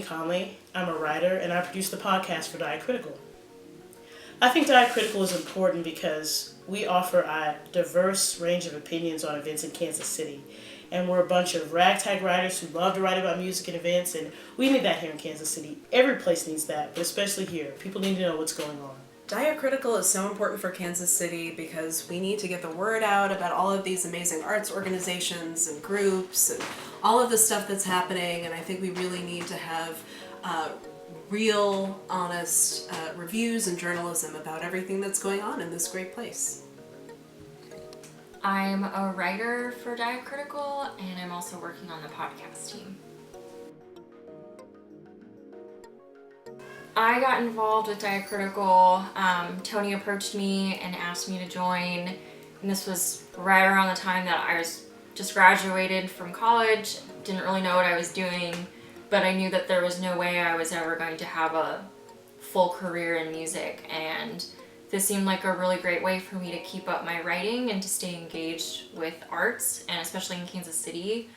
Conley. I'm a writer and I produce the podcast for Diacritical. I think Diacritical is important because we offer a diverse range of opinions on events in Kansas City. And we're a bunch of ragtag writers who love to write about music and events, and we need that here in Kansas City. Every place needs that, but especially here. People need to know what's going on. Diacritical is so important for Kansas City because we need to get the word out about all of these amazing arts organizations and groups and all of the stuff that's happening, and I think we really need to have real, honest reviews and journalism about everything that's going on in this great place. I'm a writer for Diacritical, and I'm also working on the podcast team. I got involved with Diacritical. Tony approached me and asked me to join, and this was right around the time that I was just graduated from college. Didn't really know what I was doing, but I knew that there was no way I was ever going to have a full career in music, and this seemed like a really great way for me to keep up my writing and to stay engaged with arts, and especially in Kansas City,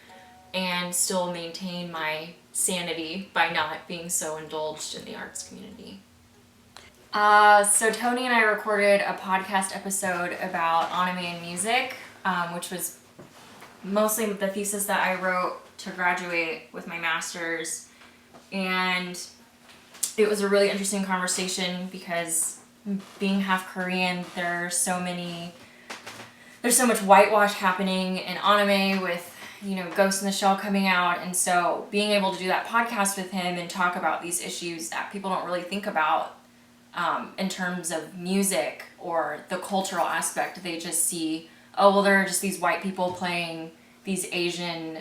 and still maintain my sanity by not being so indulged in the arts community. So Tony and I recorded a podcast episode about anime and music, which was mostly the thesis that I wrote to graduate with my master's, and it was a really interesting conversation because being half Korean, there's so much whitewash happening in anime with, Ghost in the Shell coming out, and so being able to do that podcast with him and talk about these issues that people don't really think about in terms of music or the cultural aspect. They just see, oh, well, there are just these white people playing these Asian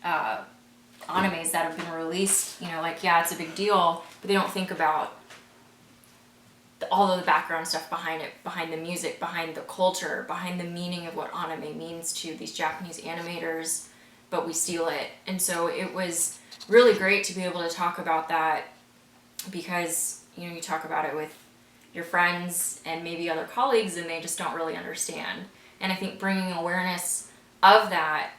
animes that have been released, yeah, it's a big deal, but they don't think about all of the background stuff behind it, behind the music, behind the culture, behind the meaning of what anime means to these Japanese animators, but we steal it. And so it was really great to be able to talk about that because, you talk about it with your friends and maybe other colleagues and they just don't really understand. And I think bringing awareness of that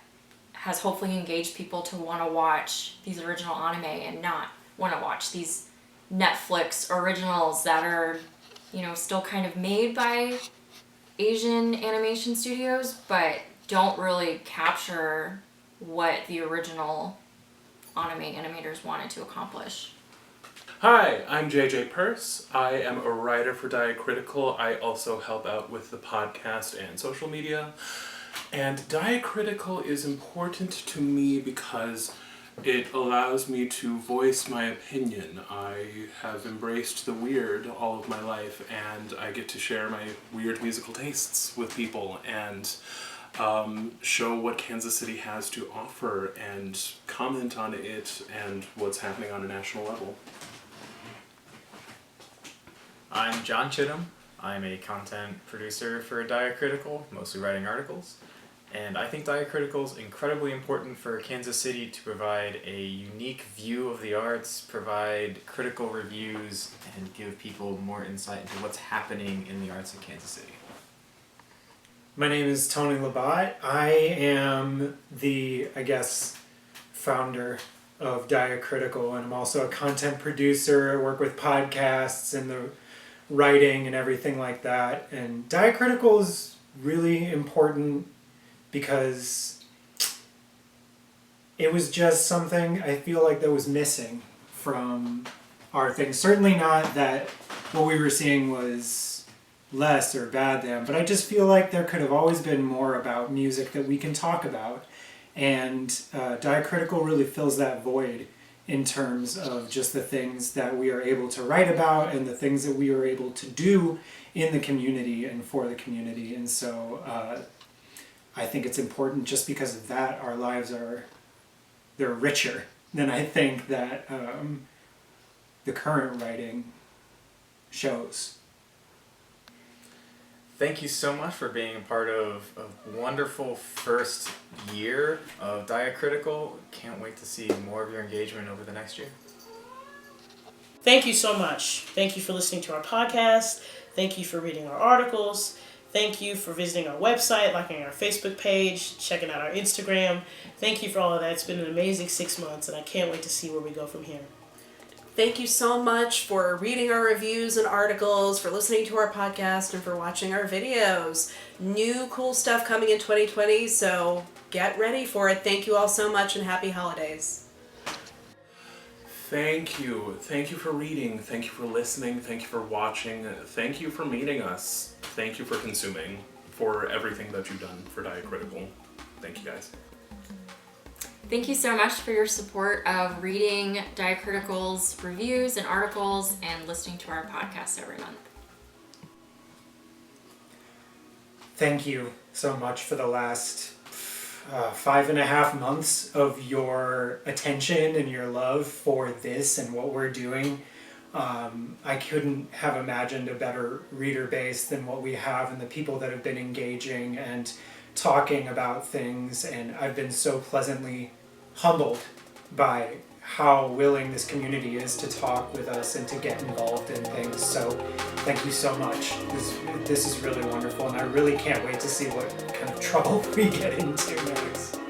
has hopefully engaged people to want to watch these original anime and not want to watch these Netflix originals that are, still kind of made by Asian animation studios, but don't really capture what the original anime animators wanted to accomplish. Hi, I'm JJ Purse. I am a writer for Diacritical. I also help out with the podcast and social media. And Diacritical is important to me because it allows me to voice my opinion. I have embraced the weird all of my life, and I get to share my weird musical tastes with people and show what Kansas City has to offer and comment on it and what's happening on a national level. I'm John Chittum. I'm a content producer for Diacritical, mostly writing articles. And I think Diacritical is incredibly important for Kansas City to provide a unique view of the arts, provide critical reviews, and give people more insight into what's happening in the arts in Kansas City. My name is Tony Labatt. I am the, founder of Diacritical, and I'm also a content producer. I work with podcasts and the writing and everything like that. And Diacritical is really important because it was just something I feel like that was missing from our thing. Certainly not that what we were seeing was less or bad then, but I just feel like there could have always been more about music that we can talk about. And Diacritical really fills that void in terms of just the things that we are able to write about and the things that we are able to do in the community and for the community. And so I think it's important just because of that. Our lives they're richer than I think that the current writing shows. Thank you so much for being a part of a wonderful first year of Diacritical. Can't wait to see more of your engagement over the next year. Thank you so much. Thank you for listening to our podcast. Thank you for reading our articles. Thank you for visiting our website, liking our Facebook page, checking out our Instagram. Thank you for all of that. It's been an amazing 6 months, and I can't wait to see where we go from here. Thank you so much for reading our reviews and articles, for listening to our podcast, and for watching our videos. New cool stuff coming in 2020, so get ready for it. Thank you all so much, and happy holidays. Thank you. Thank you for reading. Thank you for listening. Thank you for watching. Thank you for meeting us. Thank you for consuming, for everything that you've done for Diacritical. Thank you, guys. Thank you so much for your support of reading Diacritical's reviews and articles and listening to our podcast every month. Thank you so much for the last 5.5 months of your attention and your love for this and what we're doing. I couldn't have imagined a better reader base than what we have, and the people that have been engaging and talking about things, and I've been so pleasantly humbled by how willing this community is to talk with us and to get involved in things. So thank you so much. This is really wonderful, and I really can't wait to see what kind of trouble we get into next.